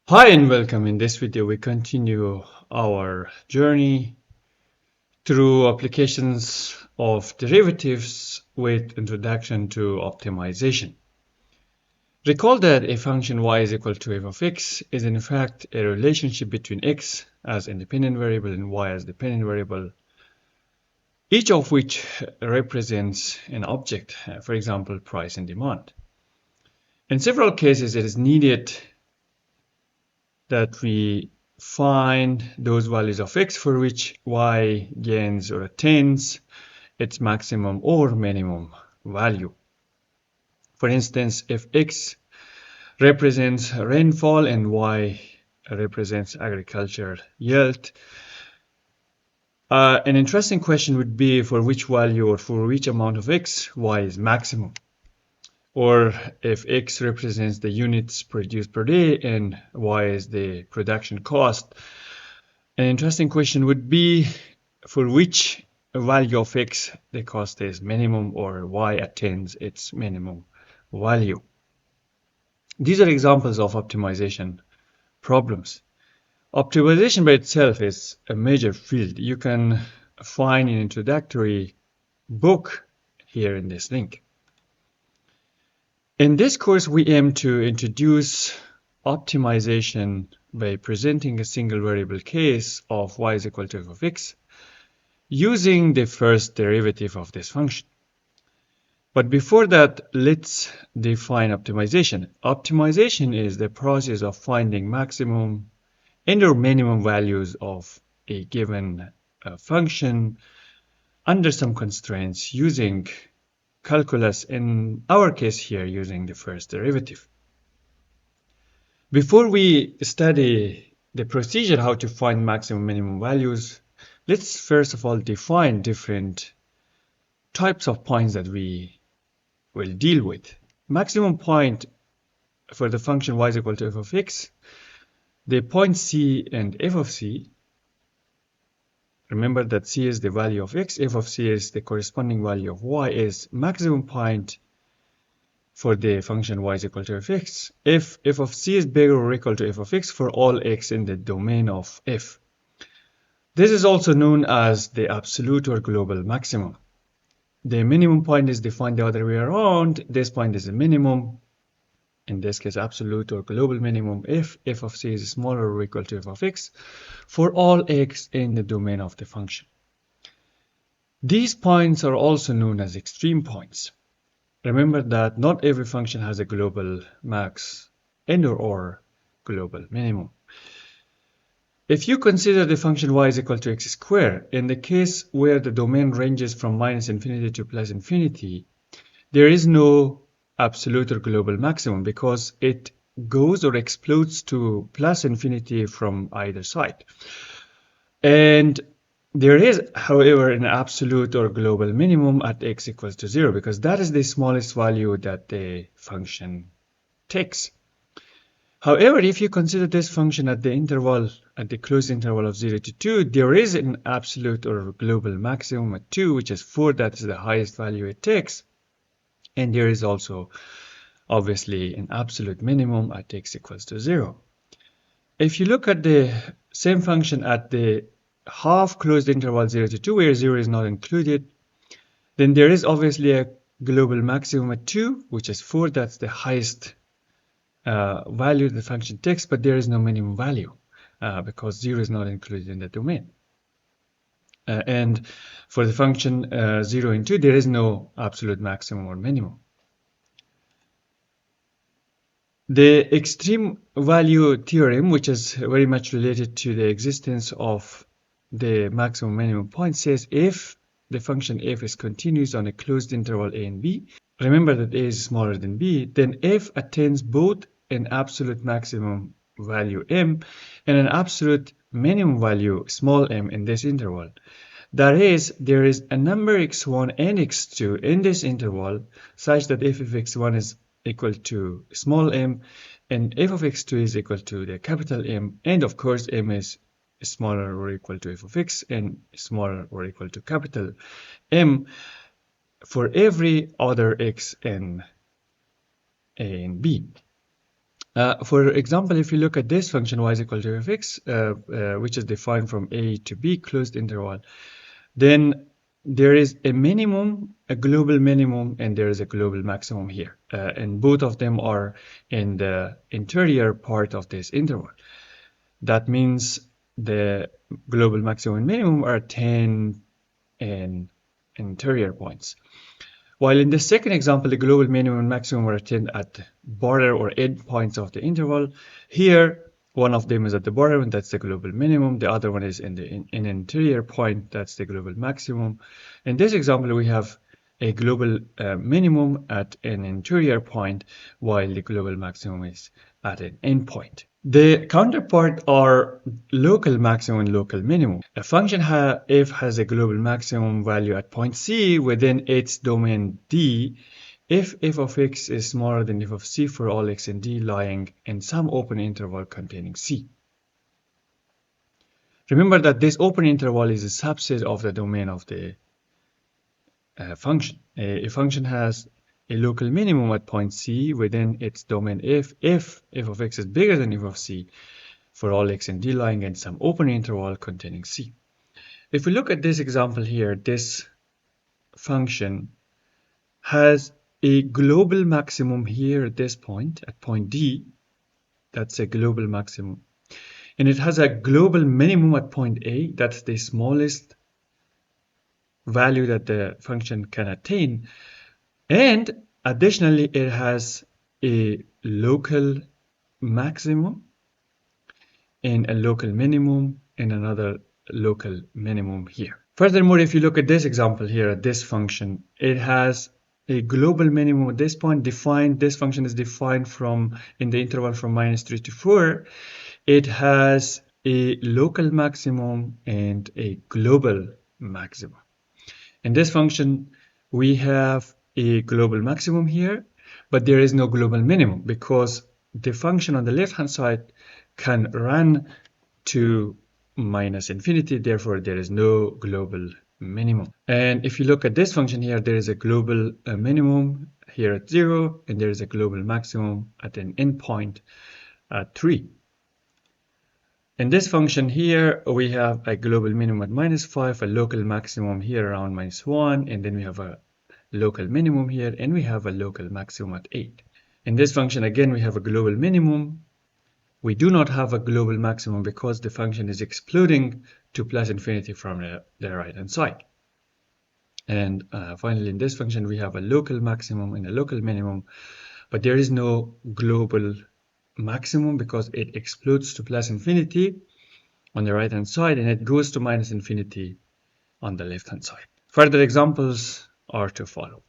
Hi and welcome. In this video, we continue our journey through applications of derivatives with introduction to optimization. Recall that a function y is equal to f of x is in fact a relationship between x as independent variable and y as dependent variable, each of which represents an object, for example, price and demand. In several cases, it is needed that we find those values of x for which y gains or attains its maximum or minimum value. For instance, if x represents rainfall and y represents agricultural yield, an interesting question would be for which value or for which amount of x y is maximum. Or if x represents the units produced per day and y is the production cost, an interesting question would be for which value of x the cost is minimum or y attains its minimum value. These are examples of optimization problems. Optimization by itself is a major field. You can find an introductory book here in this link. In this course, we aim to introduce optimization by presenting a single variable case of y is equal to f of x using the first derivative of this function. But before that, let's define optimization. Optimization is the process of finding maximum and or minimum values of a given function under some constraints using calculus, in our case here using the first derivative. Before we study the procedure how to find maximum minimum values, let's first of all define different types of points that we will deal with. Maximum point for the function y is equal to f of x, the point c and f of c. Remember that c is the value of x, f of c is the corresponding value of y, is maximum point for the function y is equal to f of x if f of c is bigger or equal to f of x for all x in the domain of f. This is also known as the absolute or global maximum. The minimum point is defined the other way around. This point is a minimum, in this case absolute or global minimum, if f of c is smaller or equal to f of x for all x in the domain of the function. These points are also known as extreme points. Remember that not every function has a global max and or global minimum. If you consider the function y is equal to x squared, in the case where the domain ranges from minus infinity to plus infinity, there is no absolute or global maximum because it goes or explodes to plus infinity from either side. And there is, however, an absolute or global minimum at x equals to 0 because that is the smallest value that the function takes. However, if you consider this function at the closed interval of 0 to 2, there is an absolute or global maximum at 2, which is 4. That is the highest value it takes. And there is also, obviously, an absolute minimum at x equals to 0. If you look at the same function at the half closed interval 0 to 2, where 0 is not included, then there is obviously a global maximum at 2, which is 4. That's the highest value the function takes, but there is no minimum value because 0 is not included in the domain. And for the function 0 and 2, there is no absolute maximum or minimum. The extreme value theorem, which is very much related to the existence of the maximum minimum point, says if the function f is continuous on a closed interval a and b, remember that a is smaller than b, then f attains both an absolute maximum value m and an absolute minimum value small m in this interval. That is, there is a number x1 and x2 in this interval such that f of x1 is equal to small m and f of x2 is equal to the capital M, and of course m is smaller or equal to f of x and smaller or equal to capital M for every other x in a and b. For example, if you look at this function y is equal to f(x), which is defined from a to b closed interval, then there is a minimum, a global minimum, and there is a global maximum here. And both of them are in the interior part of this interval. That means the global maximum and minimum are 10 and interior points. While in the second example, the global minimum and maximum are attained at border or end points of the interval. Here, one of them is at the border, and that's the global minimum. The other one is in an interior point, that's the global maximum. In this example, we have a global minimum at an interior point, while the global maximum is at an endpoint. The counterpart are local maximum and local minimum. A function f has a global maximum value at point C within its domain D if f of x is smaller than f of c for all x and d lying in some open interval containing c. Remember that this open interval is a subset of the domain of the function. A function has a local minimum at point C within its domain if f of x is bigger than f of c for all x and d lying in some open interval containing c. If we look at this example here, this function has a global maximum here at this point, at point D. That's a global maximum. And it has a global minimum at point A. That's the smallest value that the function can attain. And additionally, it has a local maximum and a local minimum and another local minimum here. Furthermore, if you look at this example here, at this function, it has a global minimum at this point defined. This function is defined from in the interval from -3 to 4. It has a local maximum and a global maximum. In this function, we have a global maximum here, but there is no global minimum because the function on the left-hand side can run to -infinity. Therefore, there is no global minimum. And if you look at this function here, there is a global minimum here at 0, and there is a global maximum at an endpoint at 3. In this function here, we have a global minimum at -5, a local maximum here around -1, and then we have a local minimum here, and we have a local maximum at 8. In this function, again, we have a global minimum. We do not have a global maximum because the function is exploding to +infinity from the right-hand side. And finally, in this function, we have a local maximum and a local minimum, but there is no global maximum because it explodes to +infinity on the right-hand side and it goes to -infinity on the left-hand side. Further examples are to follow.